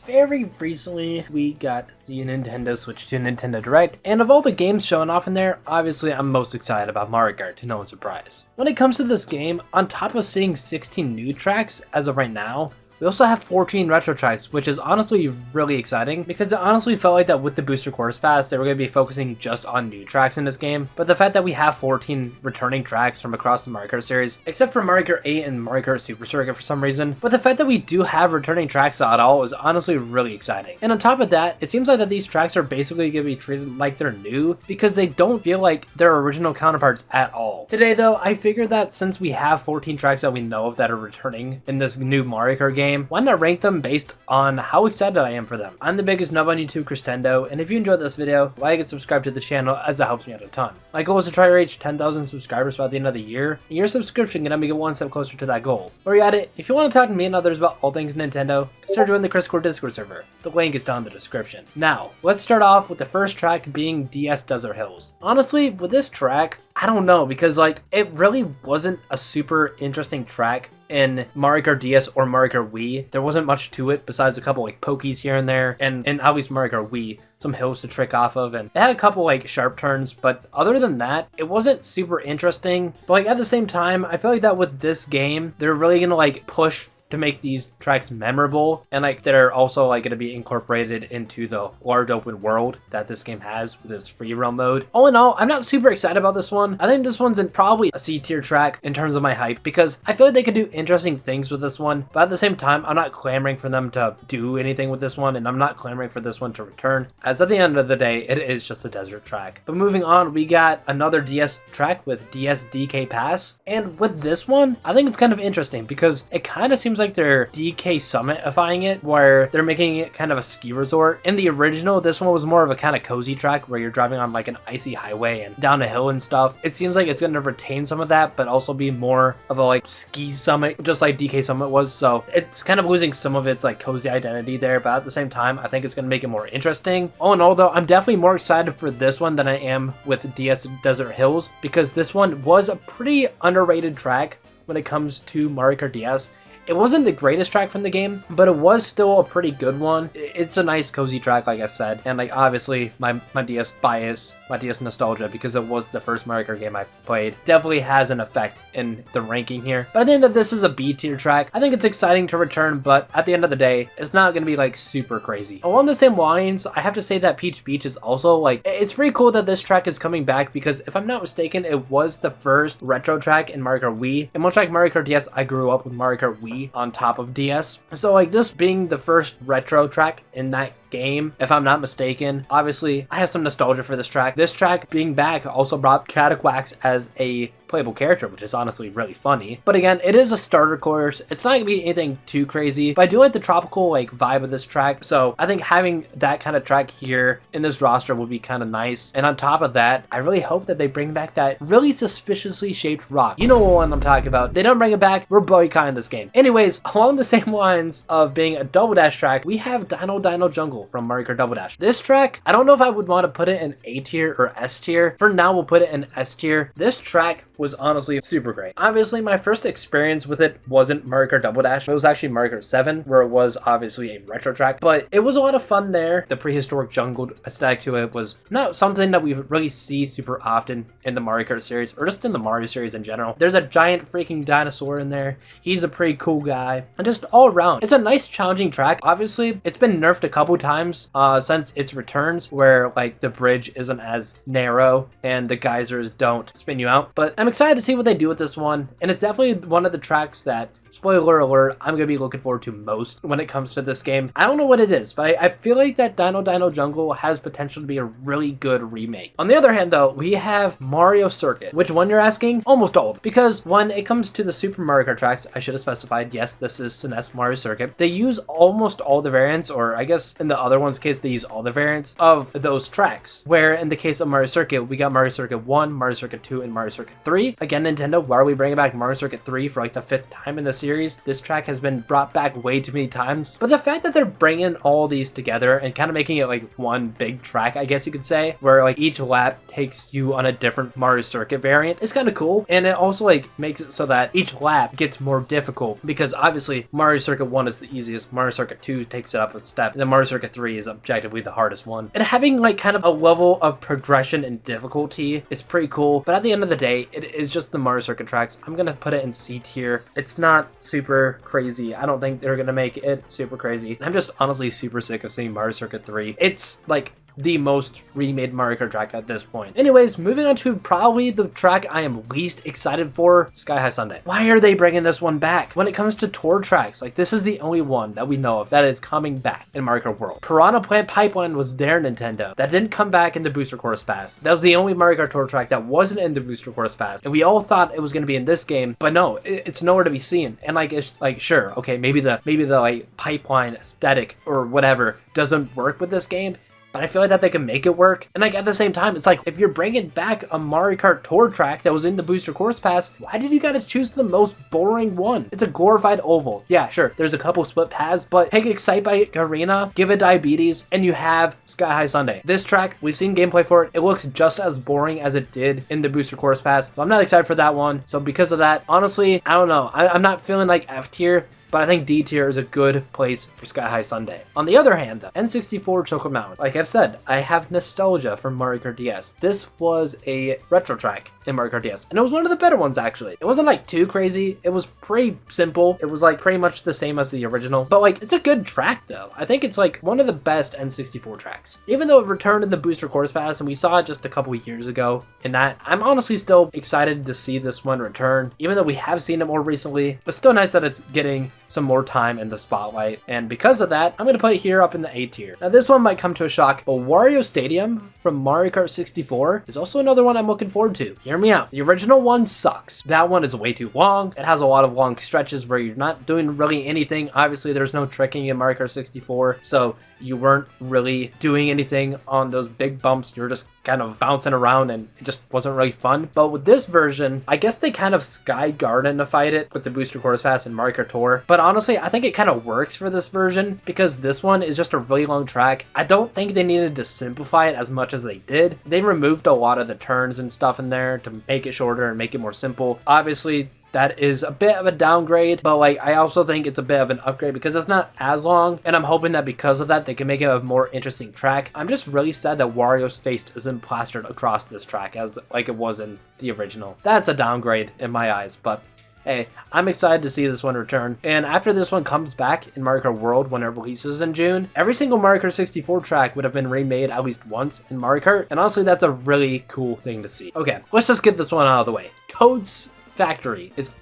very recently we got the Nintendo Switch 2 Nintendo Direct, and of all the games showing off in there, obviously I'm most excited about Mario Kart, to no one's surprise. When it comes to this game, on top of seeing 16 new tracks as of right now, we also have 14 retro tracks, which is honestly really exciting because it honestly felt like that with the Booster Course Pass, they were going to be focusing just on new tracks in this game. But the fact that we have 14 returning tracks from across the Mario Kart series, except for Mario Kart 8 and Mario Kart Super Circuit for some reason, but the fact that we do have returning tracks at all is honestly really exciting. And on top of that, it seems like that these tracks are basically going to be treated like they're new because they don't feel like their original counterparts at all. Today though, I figured that since we have 14 tracks that we know of that are returning in this new Mario Kart game, why not rank them based on how excited I am for them? I'm the biggest nub on YouTube, Christendo, and if you enjoyed this video, like and subscribe to the channel as it helps me out a ton. My goal is to try to reach 10,000 subscribers by the end of the year, and your subscription can help me get one step closer to that goal. While you're at it, if you want to talk to me and others about all things Nintendo, consider joining the Chris Discord server. The link is down in the description. Now, let's start off with the first track being DS Desert Hills. Honestly, with this track, I don't know, because like, it really wasn't a super interesting track in Mario Kart DS or Mario Kart Wii. There wasn't much to it besides a couple like pokies here and there, and at least Mario Kart Wii, some hills to trick off of, and it had a couple like sharp turns, but other than that, it wasn't super interesting. But like at the same time, I feel like that with this game, they're really gonna like push to make these tracks memorable, and like that are also like going to be incorporated into the large open world that this game has with its free roam mode. All in all, I'm not super excited about this one. I think this one's in probably a C tier track in terms of my hype because I feel like they could do interesting things with this one, but at the same time, I'm not clamoring for them to do anything with this one, and I'm not clamoring for this one to return, as at the end of the day, it is just a desert track. But moving on, we got another DS track with DS DK Pass, and with this one, I think it's kind of interesting because it kind of seems like they're DK Summit-ifying it, where they're making it kind of a ski resort. In the original, this one was more of a kind of cozy track where you're driving on like an icy highway and down a hill and stuff. It seems like it's going to retain some of that, but also be more of a like ski summit, just like DK Summit was. So it's kind of losing some of its like cozy identity there, but at the same time, I think it's going to make it more interesting. All in all though, I'm definitely more excited for this one than I am with DS Desert Hills, because this one was a pretty underrated track when it comes to Mario Kart DS. It wasn't the greatest track from the game, but it was still a pretty good one. It's a nice cozy track, like I said, and like obviously my DS bias, my DS nostalgia, because it was the first Mario Kart game I played, definitely has an effect in the ranking here. But I think that this is a B tier track. I think it's exciting to return, but at the end of the day, it's not going to be like super crazy. Along the same lines, I have to say that Peach Beach is also like, it's pretty cool that this track is coming back, because if I'm not mistaken, it was the first retro track in Mario Kart Wii, and much like Mario Kart DS, I grew up with Mario Kart Wii on top of DS. So like this being the first retro track in that game, if I'm not mistaken, obviously I have some nostalgia for this track. This track being back also brought Cataquax as a playable character, which is honestly really funny. But again, it is a starter course. It's not gonna be anything too crazy, but I do like the tropical like vibe of this track. So I think having that kind of track here in this roster would be kind of nice. And on top of that, I really hope that they bring back that really suspiciously shaped rock. You know what one I'm talking about. They don't bring it back, we're boycotting this game. Anyways, along the same lines of being a double dash track, we have Dino Dino Jungle from Mario Kart Double Dash. This track, I don't know if I would want to put it in A tier or S tier. For now, we'll put it in S tier. This track was honestly super great. Obviously, my first experience with it wasn't Mario Kart Double Dash. It was actually Mario Kart 7, where it was obviously a retro track, but it was a lot of fun there. The prehistoric jungle aesthetic to it was not something that we really see super often in the Mario Kart series, or just in the Mario series in general. There's a giant freaking dinosaur in there. He's a pretty cool guy. And just all around, it's a nice challenging track. Obviously, it's been nerfed a couple times since its returns, where like the bridge isn't as narrow and the geysers don't spin you out. But I'm excited to see what they do with this one, and it's definitely one of the tracks that, spoiler alert, I'm going to be looking forward to most when it comes to this game. I don't know what it is, but I feel like that Dino Dino Jungle has potential to be a really good remake. On the other hand though, we have Mario Circuit. Which one, you're asking? Almost all. Because when it comes to the Super Mario Kart tracks, I should have specified, yes, this is SNES Mario Circuit. They use almost all the variants, or I guess in the other one's case, they use all the variants of those tracks. Where in the case of Mario Circuit, we got Mario Circuit 1, Mario Circuit 2, and Mario Circuit 3. Again, Nintendo, why are we bringing back Mario Circuit 3 for like the 5th time in the series? series, this track has been brought back way too many times. But the fact that they're bringing all these together and kind of making it like one big track, I guess you could say, where like each lap takes you on a different Mario Circuit variant, is kind of cool. And it also like makes it so that each lap gets more difficult, because obviously Mario Circuit 1 is the easiest, Mario Circuit 2 takes it up a step, and then Mario Circuit 3 is objectively the hardest one. And having like kind of a level of progression and difficulty is pretty cool, but at the end of the day, it is just the Mario Circuit tracks. I'm gonna put it in C tier. It's not super crazy. I don't think they're gonna make it super crazy. I'm just honestly super sick of seeing Mario Circuit 3. It's like the most remade Mario Kart track at this point. Anyways, moving on to probably the track I am least excited for, Sky High Sundae. Why are they bringing this one back? When it comes to tour tracks, like this is the only one that we know of that is coming back in Mario Kart World. Piranha Plant Pipeline was their Nintendo. That didn't come back in the Booster Course Pass. That was the only Mario Kart Tour track that wasn't in the Booster Course Pass. And we all thought it was going to be in this game, but no, it's nowhere to be seen. And like, it's like, sure, okay, maybe the like pipeline aesthetic or whatever doesn't work with this game, but I feel like that they can make it work. And like at the same time, it's like, if you're bringing back a Mario Kart Tour track that was in the Booster Course Pass, why did you gotta choose the most boring one? It's a glorified oval. Yeah, sure, there's a couple split paths, but take Excitebike Arena, give it diabetes, and you have Sky High Sundae. This track, we've seen gameplay for it. It looks just as boring as it did in the Booster Course Pass, so I'm not excited for that one. So because of that, honestly, I don't know. I'm not feeling like F tier, but I think D tier is a good place for Sky High Sundae. On the other hand, though, N64 Chocolate Mountain. Like I've said, I have nostalgia from Mario Kart DS. This was a retro track in Mario Kart DS, and it was one of the better ones actually. It wasn't like too crazy. It was pretty simple. It was like pretty much the same as the original, but like it's a good track though. I think it's like one of the best N64 tracks. Even though it returned in the Booster Course Pass and we saw it just a couple years ago in that, I'm honestly still excited to see this one return. Even though we have seen it more recently, it's still nice that it's getting some more time in the spotlight, and because of that, I'm going to put it here up in the A tier. Now this one might come to a shock, but Wario Stadium from Mario Kart 64 is also another one I'm looking forward to. Hear me out. The original one sucks. That one is way too long. It has a lot of long stretches where you're not doing really anything. Obviously there's no tricking in Mario Kart 64, so you weren't really doing anything on those big bumps. You were just kind of bouncing around and it just wasn't really fun. But with this version, I guess they kind of Sky Gardenified it with the Booster Course Pass and Mario Kart Tour. But honestly, I think it kind of works for this version because this one is just a really long track. I don't think they needed to simplify it as much as they did. They removed a lot of the turns and stuff in there to make it shorter and make it more simple. Obviously, that is a bit of a downgrade, but like I also think it's a bit of an upgrade because it's not as long, and I'm hoping that because of that they can make it a more interesting track. I'm just really sad that Wario's face isn't plastered across this track as like it was in the original. That's a downgrade in my eyes, but hey, I'm excited to see this one return. And after this one comes back in Mario Kart World when it releases in June, every single Mario Kart 64 track would have been remade at least once in Mario Kart, and honestly that's a really cool thing to see. Okay, let's just get this one out of the way. Toad's Factory is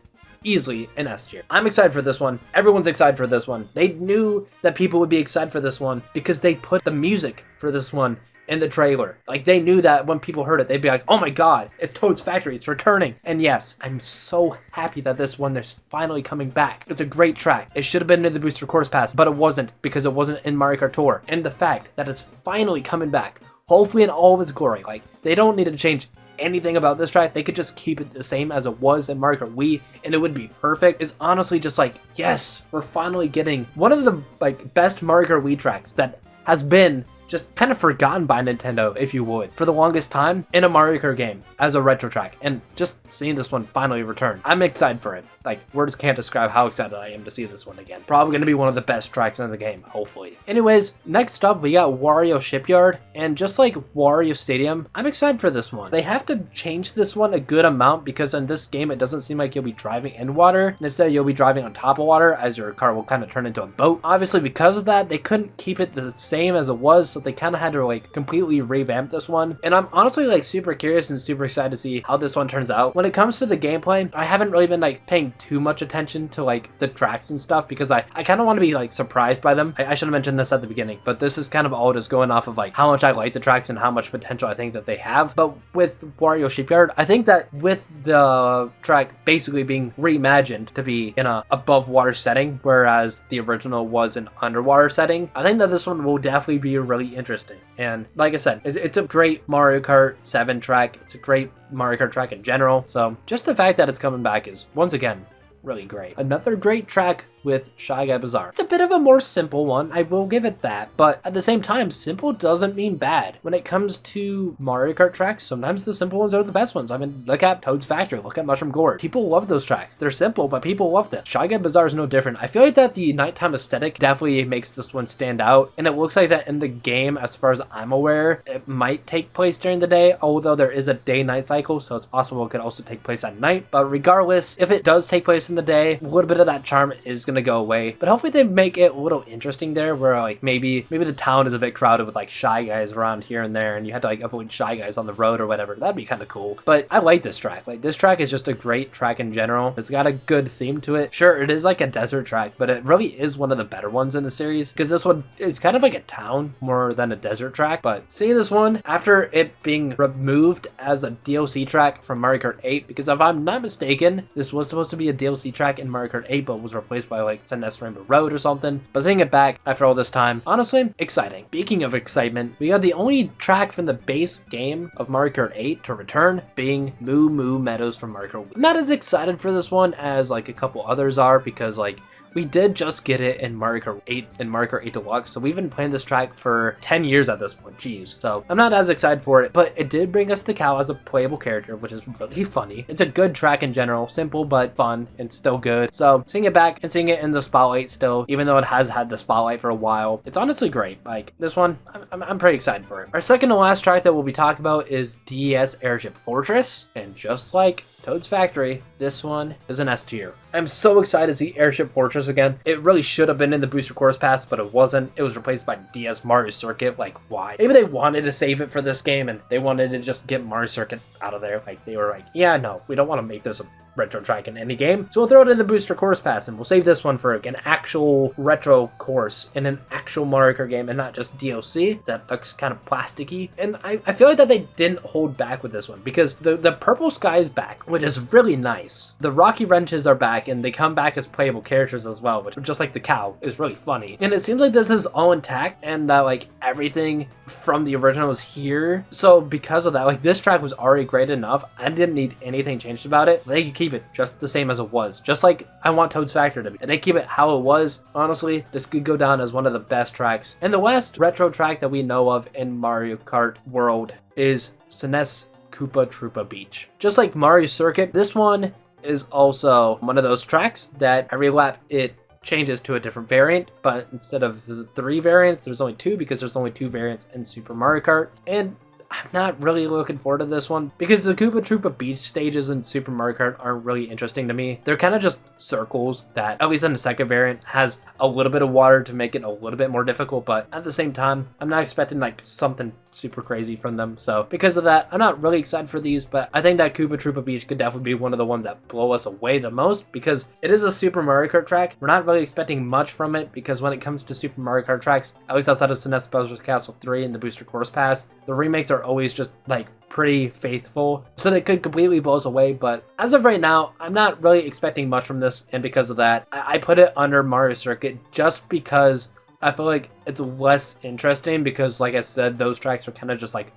easily an S tier. I'm excited for this one. Everyone's excited for this one. They knew that people would be excited for this one because they put the music for this one in the trailer. Like they knew that when people heard it, they'd be like, oh my god, it's Toad's Factory, it's returning. And yes, I'm so happy that this one is finally coming back. It's a great track. It should have been in the Booster Course Pass, but it wasn't because it wasn't in Mario Kart Tour. And the fact that it's finally coming back, hopefully in all of its glory, like they don't need to change anything about this track. They could just keep it the same as it was in Mario Kart Wii and it would be perfect. Is honestly just like, yes, we're finally getting one of the like best Mario Kart Wii tracks that has been just kind of forgotten by Nintendo, if you would, for the longest time in a Mario Kart game as a retro track. And just seeing this one finally return, I'm excited for it. Like, words can't describe how excited I am to see this one again. Probably going to be one of the best tracks in the game, hopefully. Anyways, next up, we got Wario Shipyard. And just like Wario Stadium, I'm excited for this one. They have to change this one a good amount because in this game, it doesn't seem like you'll be driving in water. Instead, you'll be driving on top of water as your car will kind of turn into a boat. Obviously, because of that, they couldn't keep it the same as it was, so they kind of had to like completely revamp this one. And I'm honestly like super curious and super excited to see how this one turns out. When it comes to the gameplay, I haven't really been like paying too much attention to like the tracks and stuff because I kind of want to be like surprised by them. I should have mentioned this at the beginning, but this is kind of all just going off of like how much I like the tracks and how much potential I think that they have. But with Wario Shipyard, I think that with the track basically being reimagined to be in a above water setting, whereas the original was an underwater setting, I think that this one will definitely be really interesting. And like I said, it's a great Mario Kart 7 track. It's a great Mario Kart track in general. So just the fact that it's coming back is, once again, really great. Another great track with Shy Guy Bazaar. It's a bit of a more simple one, I will give it that, but at the same time, simple doesn't mean bad. When it comes to Mario Kart tracks, sometimes the simple ones are the best ones. I mean, look at Toad's Factory, look at Mushroom Gorge. People love those tracks. They're simple, but people love them. Shy Guy Bazaar is no different. I feel like that the nighttime aesthetic definitely makes this one stand out, and it looks like that in the game, as far as I'm aware, it might take place during the day, although there is a day-night cycle, so it's possible it could also take place at night. But regardless, if it does take place in the day, a little bit of that charm is gonna go away. But hopefully they make it a little interesting there, where like maybe the town is a bit crowded with like Shy Guys around here and there, and you had to like avoid Shy Guys on the road or whatever. That'd be kind of cool. But I like this track. Like, this track is just a great track in general. It's got a good theme to it. Sure, it is like a desert track, but it really is one of the better ones in the series, because this one is kind of like a town more than a desert track. But seeing this one after it being removed as a DLC track from Mario Kart 8, because if I'm not mistaken, this was supposed to be a DLC track in Mario Kart 8, but was replaced by like Sunset Rainbow Road or something. But seeing it back after all this time, honestly, exciting. Speaking of excitement, we got the only track from the base game of Mario Kart 8 to return, being Moo Moo Meadows from Mario Kart Wii. I'm not as excited for this one as like a couple others are, because like we did just get it in Mario Kart 8 and Mario Kart 8 Deluxe, so we've been playing this track for 10 years at this point, jeez. So I'm not as excited for it, but it did bring us the cow as a playable character, which is really funny. It's a good track in general, simple but fun and still good. So seeing it back and seeing it in the spotlight still, even though it has had the spotlight for a while, it's honestly great. Like, this one, I'm pretty excited for it. Our second to last track that we'll be talking about is DS Airship Fortress, and just like Toad's Factory, this one is an S tier. I'm so excited to see Airship Fortress again. It really should have been in the Booster Course Pass, but it wasn't. It was replaced by DS Mario Circuit. Like, why? Maybe they wanted to save it for this game, and they wanted to just get Mario Circuit out of there. Like, they were like, yeah, no, we don't want to make this a retro track in any game, so we'll throw it in the Booster Course Pass, and we'll save this one for an actual retro course in an actual Mario Kart game, and not just DLC that looks kind of plasticky. And I feel like that they didn't hold back with this one, because the purple sky is back, which is really nice. The rocky wrenches are back, and they come back as playable characters as well, which, just like the cow, is really funny. And it seems like this is all intact, and that like everything from the original is here. So because of that, like, this track was already great enough. I didn't need anything changed about it. They could keep it just the same as it was, just like I want Toad's Factory to be. And they keep it how it was. Honestly, this could go down as one of the best tracks. And the last retro track that we know of in Mario Kart World is SNES Koopa Troopa Beach. Just like Mario Circuit, this one is also one of those tracks that every lap it changes to a different variant, but instead of the 3 variants, there's only 2, because there's only 2 variants in Super Mario Kart. And I'm not really looking forward to this one, because the Koopa Troopa Beach stages in Super Mario Kart aren't really interesting to me. They're kind of just circles that, at least in the second variant, has a little bit of water to make it a little bit more difficult, but at the same time, I'm not expecting like something super crazy from them. So because of that, I'm not really excited for these, but I think that Koopa Troopa Beach could definitely be one of the ones that blow us away the most, because it is a Super Mario Kart track. We're not really expecting much from it, because when it comes to Super Mario Kart tracks, at least outside of SNES Bowser's Castle 3 and the Booster Course Pass, the remakes are always just like pretty faithful, so they could completely blow us away. But as of right now, I'm not really expecting much from this, and because of that, I put it under Mario Circuit, just because I feel like it's less interesting, because like I said, those tracks are kind of just like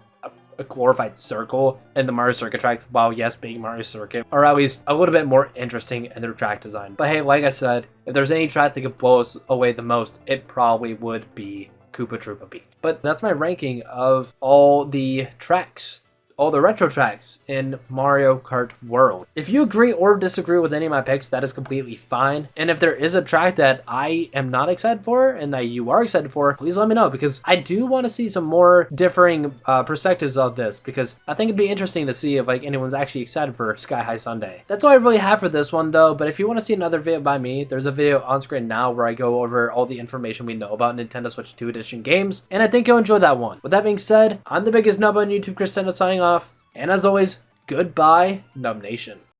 a glorified circle, and the Mario Circuit tracks, while yes being Mario Circuit, are at least a little bit more interesting in their track design. But hey, like I said, if there's any track that could blow us away the most, it probably would be Koopa Troopa Beach. But that's my ranking of all the tracks, all the retro tracks in Mario Kart World. If you agree or disagree with any of my picks, that is completely fine. And if there is a track that I am not excited for and that you are excited for, please let me know, because I do want to see some more differing perspectives of this, because I think it'd be interesting to see if like anyone's actually excited for Sky High Sundae. That's all I really have for this one though, but if you want to see another video by me, there's a video on screen now where I go over all the information we know about Nintendo Switch 2 Edition games, and I think you'll enjoy that one. With that being said, I'm the biggest nub on YouTube, Chris Nintendo, signing off. And as always, goodbye, Nub Nation.